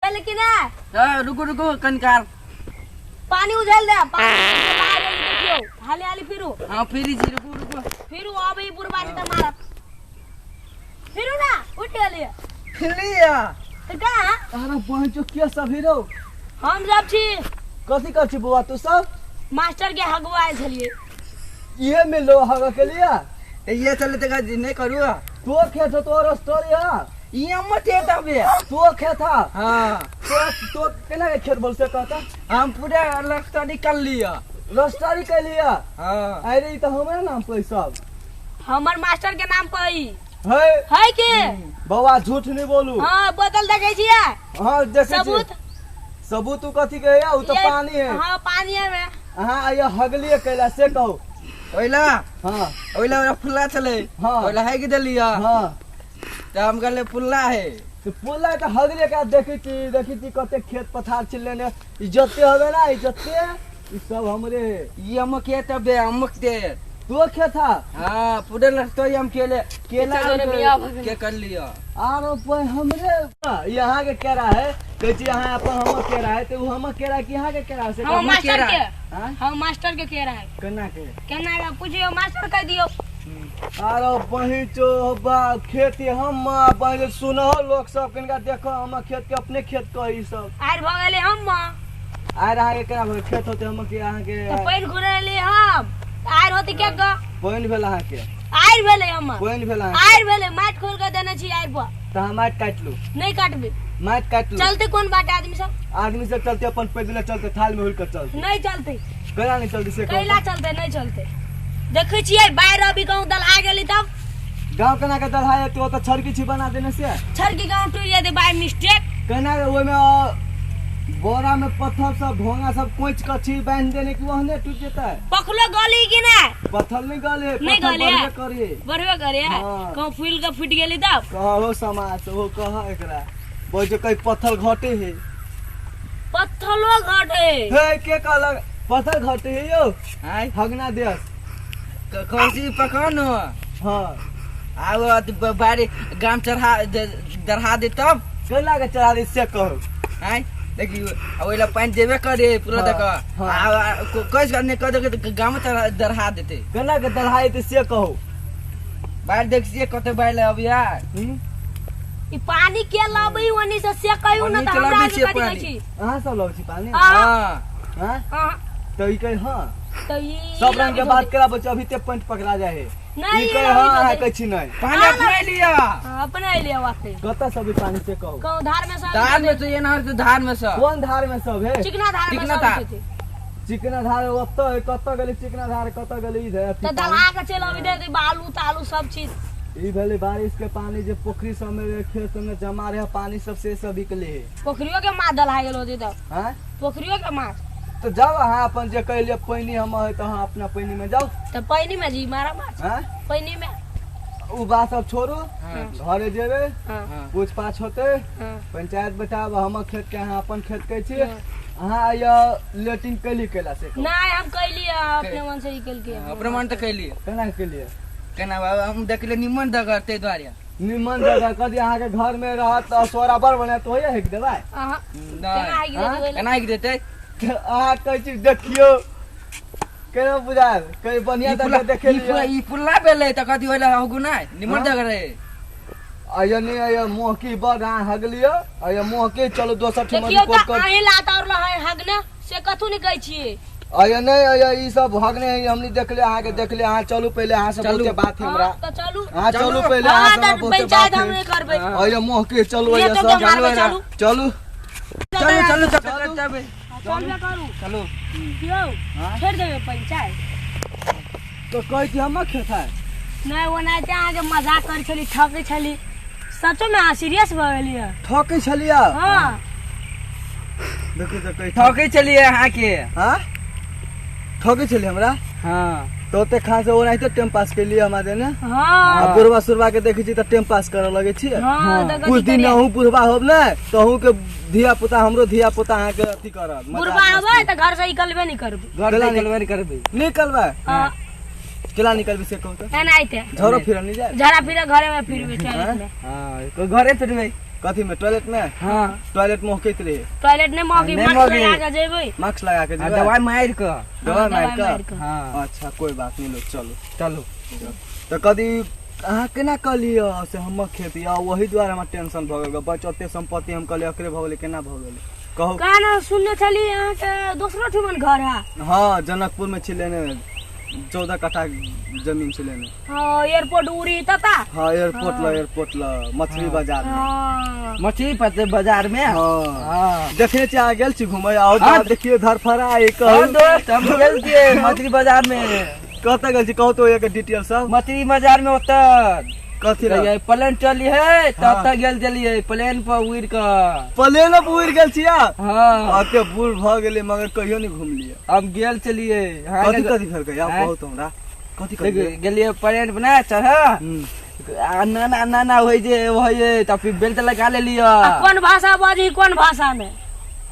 पहले की ना रुको रुको कनकार पानी उझल दे पानी बाहर देखियो हाली हाली फिरू हां फिरी जी रुको रुको फिरू अब ई पुरबानी त मारत फिरू ना उठ लिया फिलिया त का अरे पहुंचो के सब हीरो हम सब छी कथी कर छी बुआ तू सब मास्टर के हगवाए छलिए ये में लो हग के लिया ये चले तक नहीं करू तो खेत तोर स्टोरी है ये मत है तबे तो खेत था हां तो केना के खेत बोल से कहता हम पूरा लक्ष्य निकाल लिया रस्टारी के लिया हां अरे ई तो हमारे नाम पे सब हमर मास्टर के नाम पई है के बाबा झूठ नहीं बोलू हां बोतल देखे छिए हां देखे सबूत सबूत तू कथी के है उ तो पानी है हां पानी है में हां ये हगलिए कैला से कहो ओइला हां ओइला फुल्ला चले हां ओइला है कि दलिया हां तो हम कहले फुल्ला है तो पुल्ला तो हगलिए का देखी थी कते खेत पथार छिले ने इज्जते होवे ना इज्जते ई सब हमरे ये हम के तबे हम के तो खेत था हां पूरे लक्ष्य हम केले केला के कर लिया आरो पे हमरे यहाँ के केरा है कहची यहाँ अपन हम केरा है तो हम केरा की यहाँ के केरा से हम मास्टर के हां हम मास्टर के कह रहा है केना के केना का पूछियो मास्टर कह दियो आरो पहुंचो बा खेती हम पहले सुनो लोग सब किनका देखो हम खेत के अपने खेत को ई सब आर भ गेले हम आ रहा है केना खेत होते हम के यहाँ के तो पैन घुरले हम आर होती के ग पैन भेल अहाँ के आर भेले हम पैन भेल आर भेले माट खोल के देने छी आर पर तो हम माट काट लू नहीं काटबे माट काट लू चलते कौन बाटे आदमी सब आदमी सब चलते अपन पैदल चलते थाल में हुलकर चलते नहीं चलते केना नहीं चलते से कैला चलते नहीं चलते देखे छिए बाहर अभी गांव दल आ गेली तब गांव केना के दलहाए तो छड़की छी बना देने से छरकी गांव टूट जाते बाय मिस्टेक केना ओय में बोरा में पत्थर सब ढोंगा सब कोच कछी बांध देने की वहने टूट जाता है पखलो गली कि ना पत्थर नहीं गले नहीं गले करिए बढ़वे करे हाँ। कहूं फूल के फूट गेली तब कहो समाज वो कहा एकरा बोल जो कई पत्थर घटे है पत्थलो घटे हे के कहलक पत्थर घटे है यो हाय हगना देस कौसी पकानो हां आओ बारे गाम दरहा दे तब केला के चढ़ा दे से कहो हाय देखियो ओइला पानी देबे करे पूरा तक कैसे करने कह दे गाम दरहा देते केला के दलहाए तो से कहो बाहर देखिए कते बाइल अब यार ई पानी के लाबई ओनी से कहू ना त हमरा आगे कथि कहै छी अहाँ सब लौ छी पानी हां हां हां तो ई कह हां तो ई सब रंग के बात करा बच्चा अभी ते पॉइंट पकड़ा जाए है नहीं ई कह हां है कछि नहीं पानी अपने लिया अपने लिया वास्ते कता सब पानी से कहो कहूं धार में सब धार में तो ये ना तो धार में सब कौन धार में सब है चिकना धार में चिकना सब धार। होते। चिकना धार ओत्तो है कत्तो गली चिकना धार कत्तो गली इधर तो दलहा के चल अभी दे बालू तालू सब चीज ई भेले बारिश के पानी जे पोखरी सब में खेत में जमा रहे पानी सब से सब निकले है पोखरियो के मार दलहा गेल होते तब हां पोखरियो के मार तो जाओ हां अपन जे कहले पानी हम है तो हां अपना पानी में जाओ तो पैनी में जी मारा मार हां पैनी में उ बात सब छोड़ो हां घरे जेबे हां पूछ पाछ होते हां पंचायत बताब हम खेत के हां अपन खेत के छी हां या लेटिंग कैली केला से नहीं हम कहली अपने मन से निकल के अपने मन तो कैली केना के लिए केना बाबा हम देखले निमन दगर ते द्वारे निमन जगह कदी अहाँ के घर में रहत सोरा बर बने तो होय है के देबा हां केना आई नहीं गेल केना देते अहाँ कहै छी देखियो केना बुझाल कई बढ़िया तक देखे लियो ई पुल्ला बेले त कथि होइला होगु नै निमन दगर रे आया नहीं आया मोह की बड़ अहाँ हगलियो आया मोह के चलो दोसर ठिमा देखियो रिपोर्ट त कर आही लात और है हगने से कथु नहीं कहै छिए आया नहीं आया ई सब हगने है हमनी देखले अहाँ के देखले अहाँ चलू पहले अहाँ से बहुते बात है हमरा तो चलू हां चलू पहले अहाँ से बहुते पंचायत बात हम नहीं करबे है आया मोह के चलू आया तो सब मारबे चलू चलू चलो चलो चलबे करू चलो क्यों छोड़ देबे पंचायत तो कहै छी हम खेत है नहीं वो नहीं चाहे के मजाक कर छली ठकै छली सचो में सीरियस भ गेली है ठकै छलिया हां देखो तो कहै ठोके चलिए यहाँ के हां ठकै छली हमरा हाँ तो ते खा से ओनाहि तो टाइम पास के लिए हमारे ने हां बुढ़वा सुरवा के देखै छी त टाइम पास करे लगे छी हां तो कुछ दिन अहूँ बुढ़वा होब ने तो अहूँ के धिया पुता हमरो धिया पुता अहाँ के अथी करब बुढ़वा होबै त घर से निकलबे नहीं करबे घर निकलबे करबे निकलबा हां केला निकलबे से कहू तो एनाइते झरो फिर नहीं जाए जरा फिर घरे में फिरबे चल में हां तो घरे फिरबे कथी में टॉयलेट में हाँ टॉयलेट में होके रहे टॉयलेट ने मौकी नहीं मत मौगी। लगा के जेबै मास्क लगा के हाँ, जेबै? दवाई मार कर दवाई दवाई मार मार कर के। हाँ अच्छा कोई बात नहीं लो चलो चलो तो कदी अहाँ केना कहलिए से हम खेती आ वही द्वारा हमरा टेंशन भ गेल बचते संपत्ति हम कहलिए एकरे भ गेलै केना भ गेलै कहू काना सुनने छली अहाँ के दोसरो ठुमन घर है हाँ जनकपुर में छिले ने 14 कट्ठा जमीन छिले ने हाँ एयरपोर्ट उड़ी तता हाँ एयरपोर्ट ल मछली बाजार में हाँ मछली पते बाजार में हाँ हाँ देखने चाह गेल छी घुमै आओ हाँ। देखिए धरफड़ा एक हाँ दोस्त हम गेल छियै मछली बाजार में कतऽ गेल छी कहू तो एक डिटेल सब मछली बाजार में ओतऽ कथी रह प्लेन चली है हाँ। तब गेल चलिए प्लेन पर उड़ कर प्लेन में उड़ गेल छिया हाँ अते बूढ़ भ गेलै मगर कहियो नहीं घूम लिए हम गेल चलिए हाँ, कथी कथी भेल कहिया हाँ। बहुत हमरा कथी देख, कथी गेलिए प्लेन बना चढ़ नाना नाना होइ जे होइ त फिर बेल्ट लगा ले लिया कौन भाषा बाजी कौन भाषा में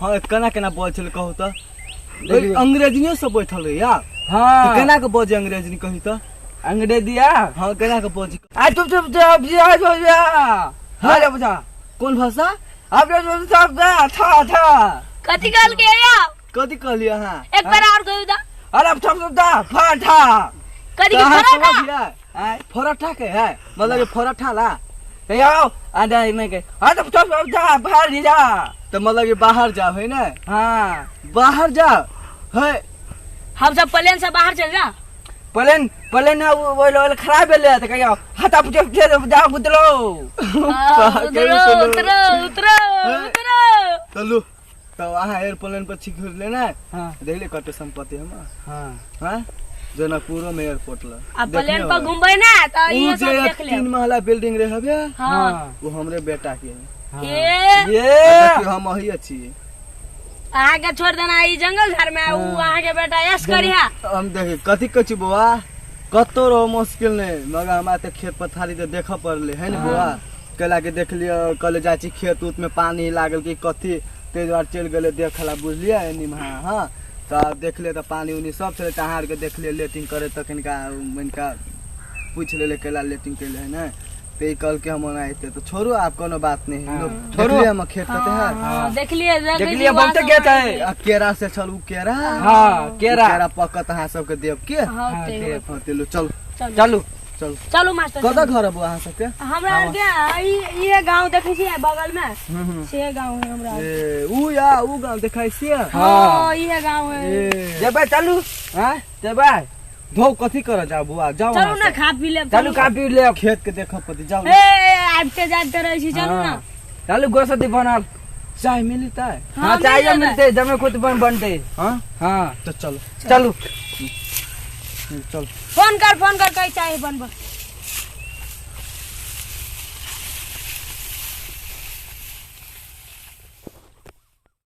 हाँ केना केना बोल छल कहू तो देखिए। अंग्रेजियो सब बैठल रहे या हाँ केना के बोझे अंग्रेजी कही तो अंग्रेजिया हाँ केना के बोझ आ तुम तुम जब जा जो जा अरे बुझा कौन भाषा अब जो सब जा था कथी कहल के या कथी कहलिए अहाँ एक बार और कहियो दा अरे अब सब जा फटा कथी तो के अहाँ फरा समझ गया? आय पराठा के है मतलब ये पराठा ला यो आधा में के आ तो सब जा बाहर जा तो मतलब ये बाहर जा है ना हाँ बाहर जा है हम सब प्लेन से बाहर चल जा प्लेन प्लेन वो खराब है तो कहियो हटा पूछे जा उतरो उतरो उतरो उतरो उतरो चलू तो अहाँ एयरप्लेन पर छिक लेना हाँ देख ले कटे संपत्ति हम हाँ हाँ जनकपुर में एयरपोर्ट ला अब प्लेन पर घूमबै ना तो उ ये जे सब देख ले 3 महला बिल्डिंग रहे हबे हाँ वो हमरे बेटा के है ये ये देखियो हम अही अछि अहाँ के छोड़ देना ई जंगल झाड़ में उ अहाँ के बेटा यस करिया हम देखे कथी कछि बुआ कतो रो मुश्किल नहीं मगर हमरा ते खेत पथारी तो देख पड़ले है ना बुआ केला के देख लियो कल जाची खेत उत में पानी लागल कि कथी तेज बार चल गेले देखला बुझलिए निमहा हां तो देख ले तो पानी उनी सब चले तहार के देख ले लेटिंग करे तो इनका पूछ ले केला लेटिंग के है ना ते कल के हम आए थे तो छोड़ो आप कोनो बात नहीं लोग छोड़ो हम खेत करते हैं हाँ, देख लिए बहुत गया है आ केरा से चलू केरा हाँ, केरा। केरा पकत अहाँ सबके देव के हाँ, हाँ, ते- देव। हाँ तेलो चल चलू चल चलू मास्टर कत घर अब अहाँ सबके हमरा के ये गांव देखै छी बगल में से गांव है हमरा ए ऊ या ऊ गांव देखाइ छिय हाँ ये गांव है ए जेबे चलू हाँ जेबे धो कथी कर जा बुआ जाओ चलू अहाँ ना सब। खा पी ले चलू कापी ले खेत के देखो पति जाओ ए आबते जाते रहै छी चलू ना चलू गोसती बनल चाय मिलता है हाँ मिल चाहिए जाता है। मिलते जमे खुद बनते हाँ हाँ तो चलो चलू चल फोन कर कहीं चाहिए बनबो